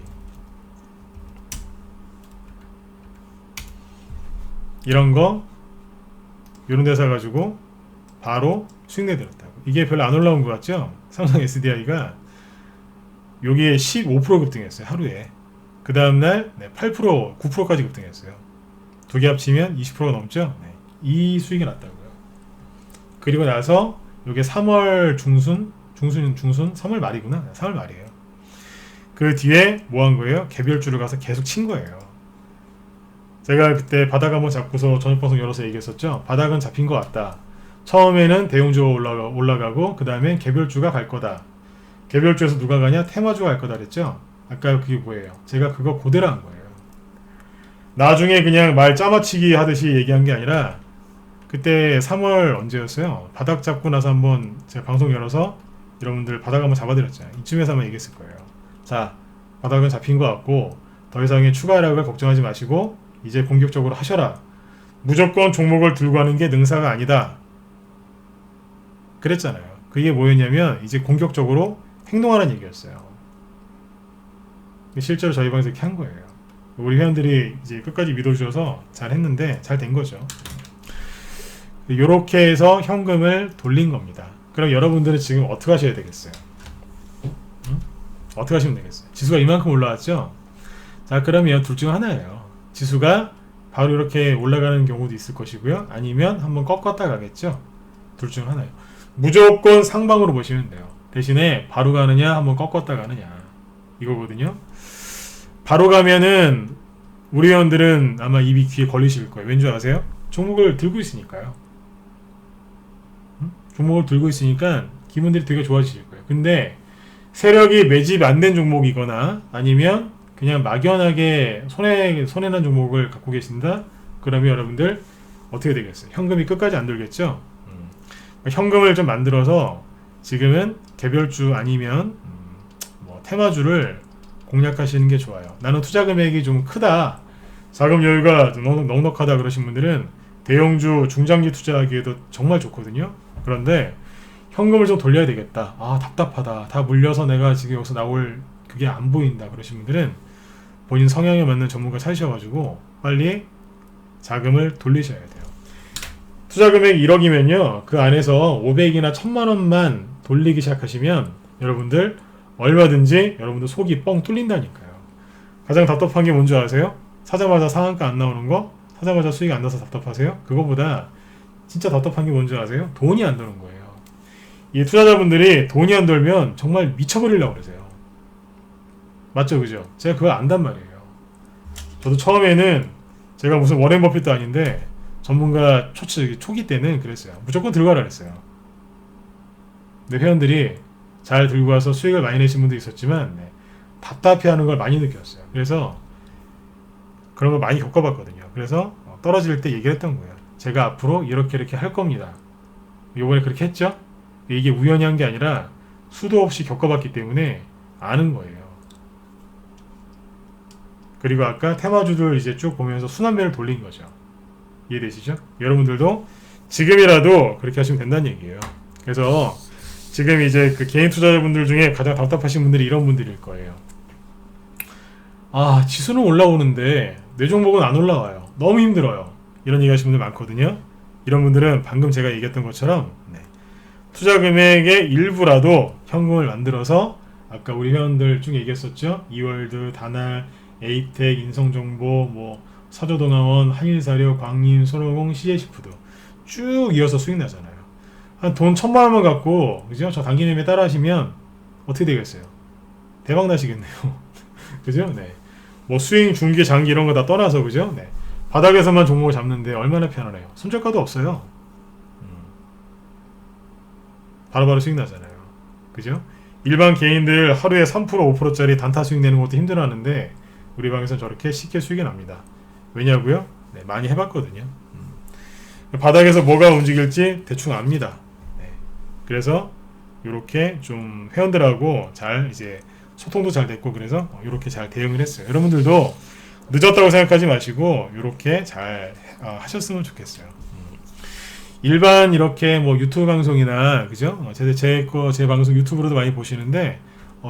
이런 거 이런 데 사가지고 바로 수익 내드렸다고. 이게 별로 안 올라온 것 같죠? 삼성 SDI가 여기에 15% 급등했어요. 하루에. 그 다음날 8% 9%까지 급등했어요. 두 개 합치면 20%가 넘죠? 네. 이 수익이 났다고요. 그리고 나서 이게 3월 중순 3월 말이구나. 3월 말이에요. 그 뒤에 뭐 한 거예요? 개별주를 가서 계속 친 거예요. 제가 그때 바닥 한번 잡고서 저녁 방송 열어서 얘기했었죠. 바닥은 잡힌 것 같다. 처음에는 대형주가 올라가고 그 다음에 개별주가 갈 거다. 개별주에서 누가 가냐? 테마주가 갈 거다 그랬죠. 아까 그게 뭐예요? 제가 그거 그대로 한 거예요. 나중에 그냥 말 짜맞추기 하듯이 얘기한 게 아니라 그때 3월 언제였어요? 바닥 잡고 나서 한번 제가 방송 열어서 여러분들 바닥 한번 잡아드렸잖아요. 이쯤에서 한번 얘기했을 거예요. 자, 바닥은 잡힌 것 같고 더 이상의 추가 하락을 걱정하지 마시고 이제 공격적으로 하셔라. 무조건 종목을 들고 하는 게 능사가 아니다. 그랬잖아요. 그게 뭐였냐면 이제 공격적으로 행동하는 얘기였어요. 실제로 저희 방에서 이렇게 한 거예요. 우리 회원들이 이제 끝까지 믿어주셔서 잘 했는데 잘 된 거죠. 이렇게 해서 현금을 돌린 겁니다. 그럼 여러분들은 지금 어떻게 하셔야 되겠어요? 어떻게 하시면 되겠어요? 지수가 이만큼 올라왔죠? 자, 그러면 둘 중 하나예요. 지수가 바로 이렇게 올라가는 경우도 있을 것이고요. 아니면 한번 꺾었다 가겠죠? 둘 중 하나예요. 무조건 상방으로 보시면 돼요. 대신에 바로 가느냐, 한번 꺾었다 가느냐. 이거거든요. 바로 가면은 우리 회원들은 아마 입이 귀에 걸리실 거예요. 왠지 아세요? 종목을 들고 있으니까요. 종목을 들고 있으니까 기분들이 되게 좋아지실 거예요. 근데 세력이 매집 안 된 종목이거나 아니면 그냥 막연하게 손해난 종목을 갖고 계신다? 그러면 여러분들 어떻게 되겠어요? 현금이 끝까지 안 돌겠죠? 현금을 좀 만들어서 지금은 개별주 아니면 뭐 테마주를 공략하시는 게 좋아요. 나는 투자 금액이 좀 크다, 자금 여유가 넉넉하다 그러신 분들은 대형주, 중장기 투자하기에도 정말 좋거든요. 그런데 현금을 좀 돌려야 되겠다. 아, 답답하다. 다 물려서 내가 지금 여기서 나올 그게 안 보인다 그러신 분들은 본인 성향에 맞는 전문가 찾으셔가지고 빨리 자금을 돌리셔야 돼요. 투자 금액이 1억이면요. 그 안에서 500이나 1000만 원만 돌리기 시작하시면 여러분들 얼마든지 여러분들 속이 뻥 뚫린다니까요. 가장 답답한 게 뭔지 아세요? 사자마자 상한가 안 나오는 거, 사자마자 수익 안 나서 답답하세요? 그거보다 진짜 답답한 게 뭔지 아세요? 돈이 안 도는 거예요. 이 투자자분들이 돈이 안 돌면 정말 미쳐버리려고 그러세요. 맞죠, 그죠? 제가 그걸 안단 말이에요. 저도 처음에는 제가 무슨 워렌 버핏도 아닌데 전문가 초기 때는 그랬어요. 무조건 들고 가라 그랬어요. 근데 회원들이 잘 들고 와서 수익을 많이 내신 분도 있었지만 답답해하는 걸 많이 느꼈어요. 그래서 그런 걸 많이 겪어봤거든요. 그래서 떨어질 때 얘기를 했던 거예요. 제가 앞으로 이렇게 할 겁니다. 요번에 그렇게 했죠? 이게 우연히 한 게 아니라 수도 없이 겪어봤기 때문에 아는 거예요. 그리고 아까 테마주들 이제 쭉 보면서 순환매를 돌린 거죠. 이해되시죠? 여러분들도 지금이라도 그렇게 하시면 된다는 얘기예요. 그래서 지금 이제 그 개인 투자자분들 중에 가장 답답하신 분들이 이런 분들일 거예요. 아, 지수는 올라오는데 내 종목은 안 올라와요. 너무 힘들어요. 이런 얘기 하시는 분들 많거든요. 이런 분들은 방금 제가 얘기했던 것처럼 투자 금액의 일부라도 현금을 만들어서 아까 우리 회원들 중에 얘기했었죠. 이월드, 다날, 에이텍, 인성정보, 뭐 사조동아원, 한일사료, 광림, 손오공, CJ시푸드 쭉 이어서 수익 나잖아요. 한 돈 1000만 원만 갖고 그죠? 저 단기 매매 따라 하시면 어떻게 되겠어요? 대박 나시겠네요. 그죠? 네. 뭐 스윙, 중기, 장기 이런 거 다 떠나서 그죠? 네. 바닥에서만 종목을 잡는데 얼마나 편안해요. 손절가도 없어요. 바로바로 수익 나잖아요. 그죠? 일반 개인들 하루에 3% 5%짜리 단타 수익 내는 것도 힘들어하는데 우리 방에서는 저렇게 쉽게 수익이 납니다. 왜냐고요? 네, 많이 해봤거든요. 바닥에서 뭐가 움직일지 대충 압니다. 네. 그래서 이렇게 좀 회원들하고 잘 이제 소통도 잘 됐고 그래서 이렇게 잘 대응을 했어요. 여러분들도 늦었다고 생각하지 마시고 이렇게 잘 하셨으면 좋겠어요. 일반 이렇게 뭐 유튜브 방송이나 그죠? 제 방송 유튜브로도 많이 보시는데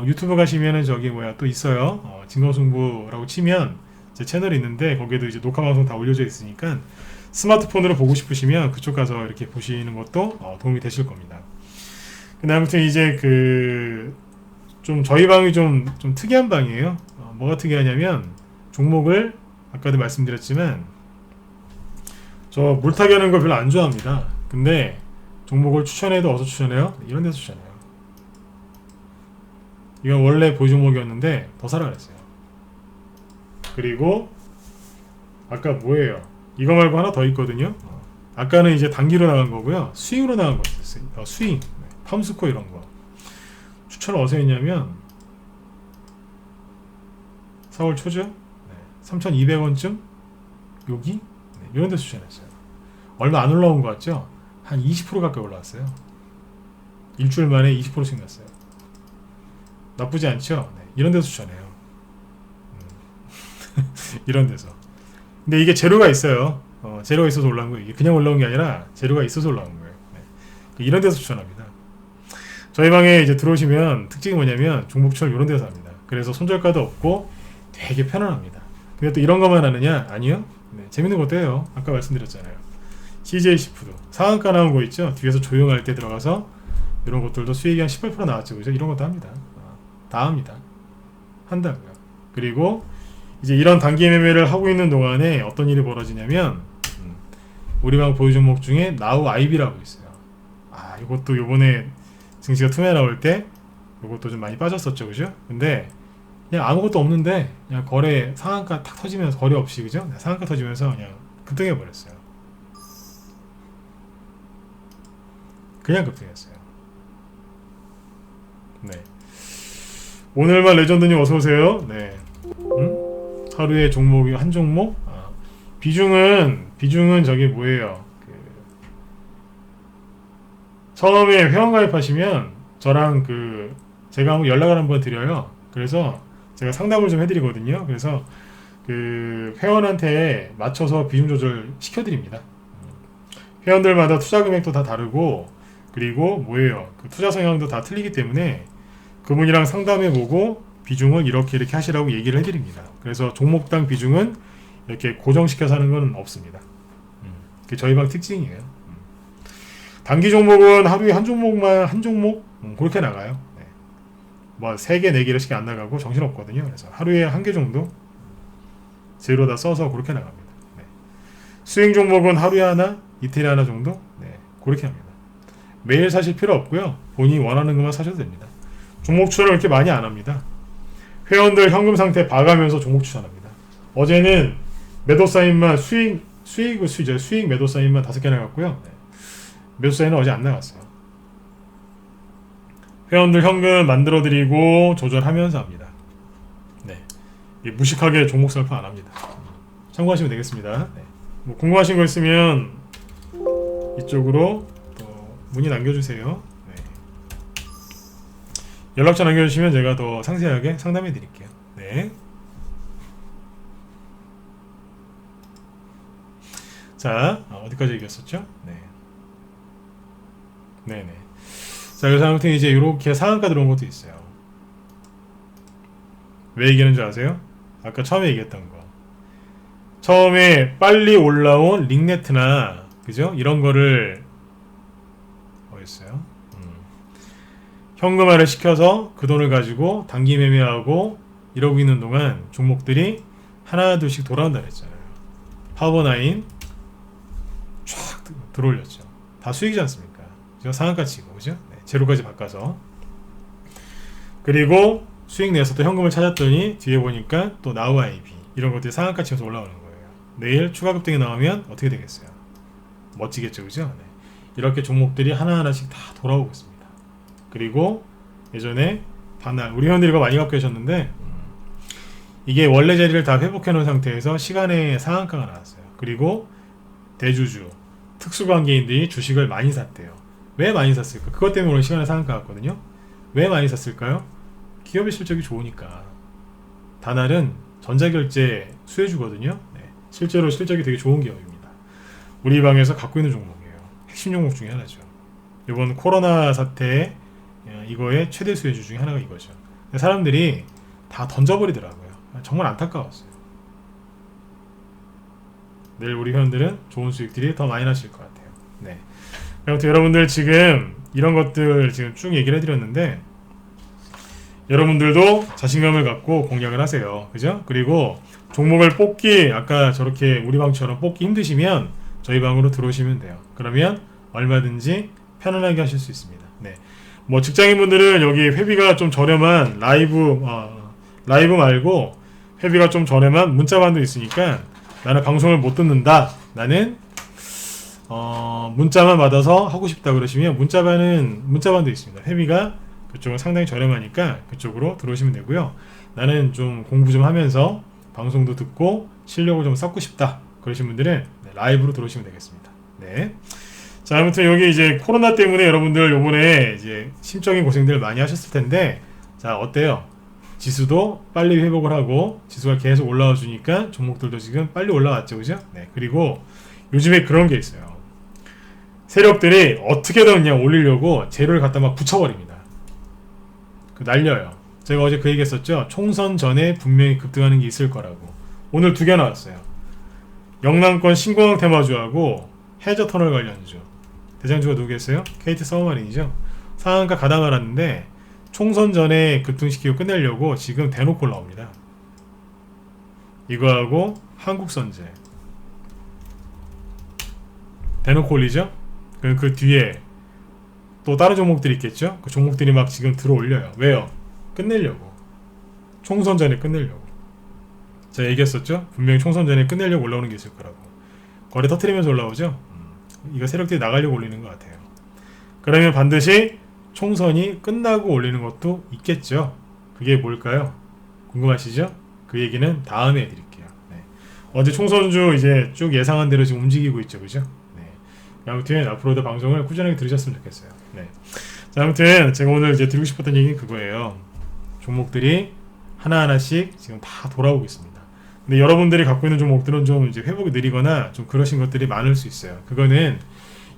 유튜브 가시면은 저기 뭐야 또 있어요. 진검승부라고 치면 제 채널이 있는데 거기에도 이제 녹화 방송 다 올려져 있으니까 스마트폰으로 보고 싶으시면 그쪽 가서 이렇게 보시는 것도 도움이 되실 겁니다. 근데 아무튼 이제 좀 저희 방이 좀 특이한 방이에요. 뭐가 특이하냐면 종목을 아까도 말씀드렸지만 저 물타기 하는 거 별로 안 좋아합니다. 근데 종목을 추천해도 어디서 추천해요? 이런 데서 추천해요. 이건 원래 보유 종목이었는데 더 사라 그랬어요. 그리고 아까 뭐예요? 이거 말고 하나 더 있거든요. 아까는 이제 단기로 나간 거고요. 스윙으로 나간 거 있었어요. 스윙, 팜스코 이런 거. 추천을 어디서 했냐면 4월 초죠? 3,200원쯤? 여기? 이런 데서 추천했어요. 얼마 안 올라온 것 같죠? 한 20% 가까이 올라왔어요. 일주일 만에 20%씩 났어요. 나쁘지 않죠? 이런 데서 추천해요. 이런 데서. 근데 이게 재료가 있어요. 재료가 있어서 올라온 거예요. 이게 그냥 올라온 게 아니라 재료가 있어서 올라온 거예요. 이런 데서 추천합니다. 저희 방에 이제 들어오시면 특징이 뭐냐면 종목 추천을 이런 데서 합니다. 그래서 손절가도 없고 되게 편안합니다. 근데 또 이런 것만 하느냐? 아니요. 재밌는 것도 해요. 아까 말씀드렸잖아요. CJ시푸드 상한가 나온 거 있죠? 뒤에서 조용할 때 들어가서 이런 것들도 수익이 한 18% 나왔죠. 그죠? 이런 것도 합니다. 다 합니다. 한다고요. 그리고 이제 이런 단기 매매를 하고 있는 동안에 어떤 일이 벌어지냐면 우리 방 보유 종목 중에 나우 IB라고 있어요. 이것도 요번에 증시가 투매 나올 때 이것도 좀 많이 빠졌었죠. 그죠? 근데 그냥 아무것도 없는데 그냥 거래 상한가 탁 터지면서 거래 없이 그죠? 상한가 터지면서 그냥 급등해 버렸어요. 그냥 급등했어요. 네. 오늘만 레전드님 어서 오세요. 네. 하루에 종목이 한 종목? 비중은 저기 뭐예요? 처음에 회원 가입하시면 저랑 제가 한번 연락을 한번 드려요. 그래서 제가 상담을 좀 해드리거든요. 그래서 회원한테 맞춰서 비중 조절 시켜드립니다. 회원들마다 투자 금액도 다 다르고, 그리고 뭐예요? 투자 성향도 다 틀리기 때문에 그분이랑 상담해보고 비중은 이렇게 하시라고 얘기를 해드립니다. 그래서 종목당 비중은 이렇게 고정시켜서 하는 건 없습니다. 그게 저희 방 특징이에요. 단기 종목은 하루에 한 종목 그렇게 나가요. 네. 뭐 3개, 4개를 쉽게 안 나가고 정신없거든요. 그래서 하루에 1개 정도 재료다 써서 그렇게 나갑니다. 네. 수익 종목은 하루에 하나, 이틀에 하나 정도 그렇게 합니다. 매일 사실 필요 없고요. 본인이 원하는 것만 사셔도 됩니다. 종목 추천을 그렇게 많이 안 합니다. 회원들 현금 상태 봐가면서 종목 추천합니다. 어제는 매도 사인만 수익 매도 사인만 5개 나갔고요. 매도 사인은 어제 안 나갔어요. 회원들 현금 만들어드리고 조절하면서 합니다. 네, 무식하게 종목 살포 안 합니다. 참고하시면 되겠습니다. 네. 뭐 궁금하신 거 있으면 이쪽으로 또 문의 남겨주세요. 네. 연락처 남겨주시면 제가 더 상세하게 상담해 드릴게요. 네. 자, 어디까지 얘기했었죠? 네. 네네. 자, 그래서 아무튼 이제 이렇게 상한가 들어온 것도 있어요. 왜 얘기하는 줄 아세요? 아까 처음에 얘기했던 거. 처음에 빨리 올라온 링네트나, 그죠? 이런 거를, 뭐였어요? 현금화를 시켜서 그 돈을 가지고 단기 매매하고 이러고 있는 동안 종목들이 하나, 둘씩 돌아온다 그랬잖아요. 파워나인 쫙 들어올렸죠. 다 수익이지 않습니까? 상한가 치고, 그죠? 네, 제로까지 바꿔서. 그리고 수익 내서 또 현금을 찾았더니 뒤에 보니까 또 나우 IB 이런 것들이 상한가 치면서 올라오는 거예요. 내일 추가 급등이 나오면 어떻게 되겠어요? 멋지겠죠, 그죠? 네. 이렇게 종목들이 하나하나씩 다 돌아오고 있습니다. 그리고 예전에 반날 우리 회원들이 이거 많이 갖고 계셨는데 이게 원래 자리를 다 회복해 놓은 상태에서 시간에 상한가가 나왔어요. 그리고 대주주 특수관계인들이 주식을 많이 샀대요. 왜 많이 샀을까? 그것 때문에 오늘 시간에 상한가 갔거든요. 왜 많이 샀을까요? 기업의 실적이 좋으니까. 다날은 전자결제 수혜주거든요. 네. 실제로 실적이 되게 좋은 기업입니다. 우리 방에서 갖고 있는 종목이에요. 핵심 종목 중에 하나죠. 이번 코로나 사태 이거의 최대 수혜주 중에 하나가 이거죠. 사람들이 다 던져버리더라고요. 정말 안타까웠어요. 내일 우리 회원들은 좋은 수익들이 더 많이 나실 것 같아요. 네. 아무튼 여러분들 지금 이런 것들 지금 쭉 얘기를 해드렸는데 여러분들도 자신감을 갖고 공략을 하세요. 그죠? 그리고 종목을 뽑기 아까 저렇게 우리 방처럼 뽑기 힘드시면 저희 방으로 들어오시면 돼요. 그러면 얼마든지 편안하게 하실 수 있습니다. 네. 뭐 직장인분들은 여기 회비가 좀 저렴한 라이브 말고 회비가 좀 저렴한 문자반도 있으니까 나는 방송을 못 듣는다. 나는 문자만 받아서 하고 싶다 그러시면 문자반도 있습니다. 회비가 그쪽은 상당히 저렴하니까 그쪽으로 들어오시면 되고요. 나는 좀 공부 좀 하면서 방송도 듣고 실력을 좀 쌓고 싶다 그러신 분들은 라이브로 들어오시면 되겠습니다. 네. 자, 아무튼 여기 이제 코로나 때문에 여러분들 요번에 이제 심적인 고생들 많이 하셨을 텐데 자, 어때요? 지수도 빨리 회복을 하고 지수가 계속 올라와 주니까 종목들도 지금 빨리 올라왔죠, 그죠? 네. 그리고 요즘에 그런 게 있어요. 세력들이 어떻게든 그냥 올리려고 재료를 갖다 막 붙여버립니다. 날려요. 제가 어제 그 얘기 했었죠. 총선 전에 분명히 급등하는 게 있을 거라고. 오늘 2개 나왔어요. 영남권 신공항 테마주하고 해저터널 관련주. 대장주가 누구겠어요? KT 서브마린이죠. 상한가 가다 말았는데 총선 전에 급등시키고 끝내려고 지금 대놓고 올라옵니다. 이거하고 한국선제 대놓고 올리죠. 그 뒤에 또 다른 종목들이 있겠죠. 그 종목들이 막 지금 들어올려요. 왜요? 끝내려고. 총선 전에 끝내려고. 제가 얘기했었죠. 분명히 총선 전에 끝내려고 올라오는 게 있을 거라고. 거래 터트리면서 올라오죠. 이거 세력들이 나가려고 올리는 것 같아요. 그러면 반드시 총선이 끝나고 올리는 것도 있겠죠. 그게 뭘까요? 궁금하시죠? 그 얘기는 다음에 해드릴게요. 네. 어제 총선주 이제 쭉 예상한 대로 지금 움직이고 있죠, 그죠? 네. 아무튼 앞으로도 방송을 꾸준하게 들으셨으면 좋겠어요. 네. 자, 아무튼 제가 오늘 이제 드리고 싶었던 얘기는 그거예요. 종목들이 하나하나씩 지금 다 돌아오고 있습니다. 근데 여러분들이 갖고 있는 종목들은 좀 이제 회복이 느리거나 좀 그러신 것들이 많을 수 있어요. 그거는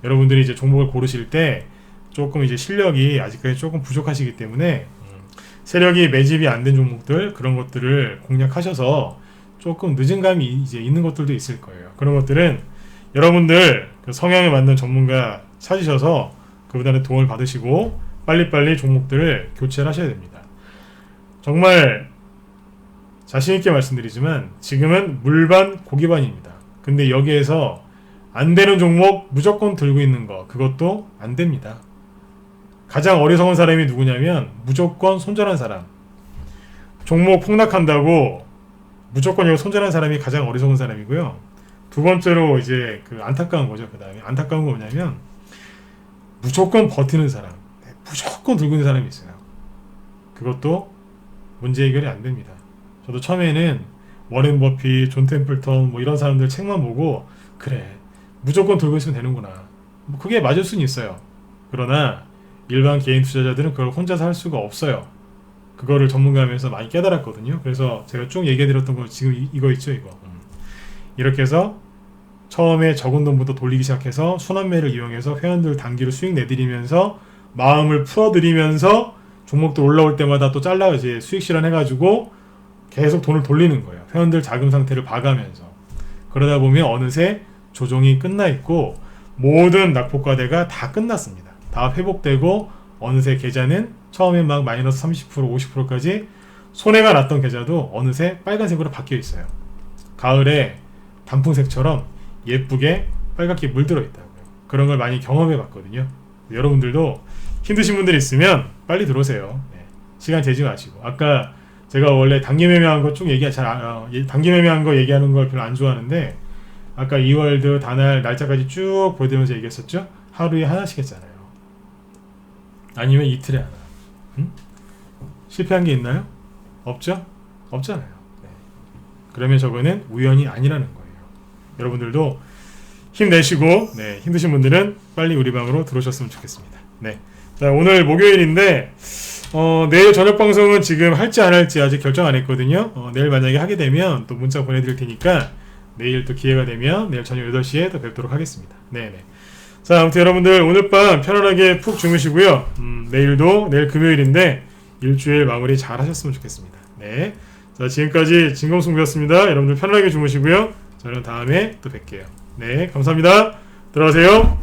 여러분들이 이제 종목을 고르실 때 조금 이제 실력이 아직까지 조금 부족하시기 때문에 세력이 매집이 안 된 종목들 그런 것들을 공략하셔서 조금 늦은 감이 이제 있는 것들도 있을 거예요. 그런 것들은 여러분들 그 성향에 맞는 전문가 찾으셔서 그분한테 도움을 받으시고 빨리빨리 종목들을 교체를 하셔야 됩니다. 정말 자신있게 말씀드리지만 지금은 물반 고기반입니다. 근데 여기에서 안 되는 종목 무조건 들고 있는 거 그것도 안 됩니다. 가장 어리석은 사람이 누구냐면 무조건 손절한 사람. 종목 폭락한다고 무조건 여기 손절한 사람이 가장 어리석은 사람이고요. 두 번째로 이제 그 안타까운 거죠. 그 다음에 안타까운 거 뭐냐면 무조건 버티는 사람, 무조건 들고 있는 사람이 있어요. 그것도 문제 해결이 안 됩니다. 저도 처음에는 워렌 버핏, 존 템플턴 뭐 이런 사람들 책만 보고 그래 무조건 들고 있으면 되는구나. 뭐 그게 맞을 수는 있어요. 그러나 일반 개인 투자자들은 그걸 혼자서 할 수가 없어요. 그거를 전문가하면서 많이 깨달았거든요. 그래서 제가 쭉 얘기해드렸던 거 지금 이거 있죠, 이거. 이렇게 해서 처음에 적은 돈부터 돌리기 시작해서 순환매를 이용해서 회원들 단기로 수익 내드리면서 마음을 풀어드리면서 종목들 올라올 때마다 또 잘라 이제 수익 실현해가지고 계속 돈을 돌리는 거예요. 회원들 자금 상태를 봐가면서. 그러다 보면 어느새 조정이 끝나 있고 모든 낙폭과대가 다 끝났습니다. 다 회복되고 어느새 계좌는 처음에 막 마이너스 30%, 50%까지 손해가 났던 계좌도 어느새 빨간색으로 바뀌어 있어요. 가을에 단풍색처럼 예쁘게 빨갛게 물들어 있다고요. 그런 걸 많이 경험해 봤거든요. 여러분들도 힘드신 분들이 있으면 빨리 들어오세요. 네. 시간 재지 마시고. 아까 제가 원래 단기 매매한 거 쭉 단기 매매한 거 얘기하는 걸 별로 안 좋아하는데 아까 이월드 단알 날짜까지 쭉 보여드리면서 얘기했었죠. 하루에 하나씩 했잖아요. 아니면 이틀에 하나. 실패한 게 있나요? 없죠? 없잖아요. 네. 그러면 저거는 우연이 아니라는 거예요. 여러분들도 힘내시고 네, 힘드신 분들은 빨리 우리 방으로 들어오셨으면 좋겠습니다. 네. 자, 오늘 목요일인데 내일 저녁 방송은 지금 할지 안 할지 아직 결정 안 했거든요. 내일 만약에 하게 되면 또 문자 보내드릴 테니까 내일 또 기회가 되면 내일 저녁 8시에 또 뵙도록 하겠습니다. 네네. 자, 아무튼 여러분들 오늘 밤 편안하게 푹 주무시고요. 내일 금요일인데 일주일 마무리 잘 하셨으면 좋겠습니다. 네. 자, 지금까지 진검승부였습니다. 여러분들 편안하게 주무시고요. 저는 다음에 또 뵐게요. 네, 감사합니다. 들어가세요.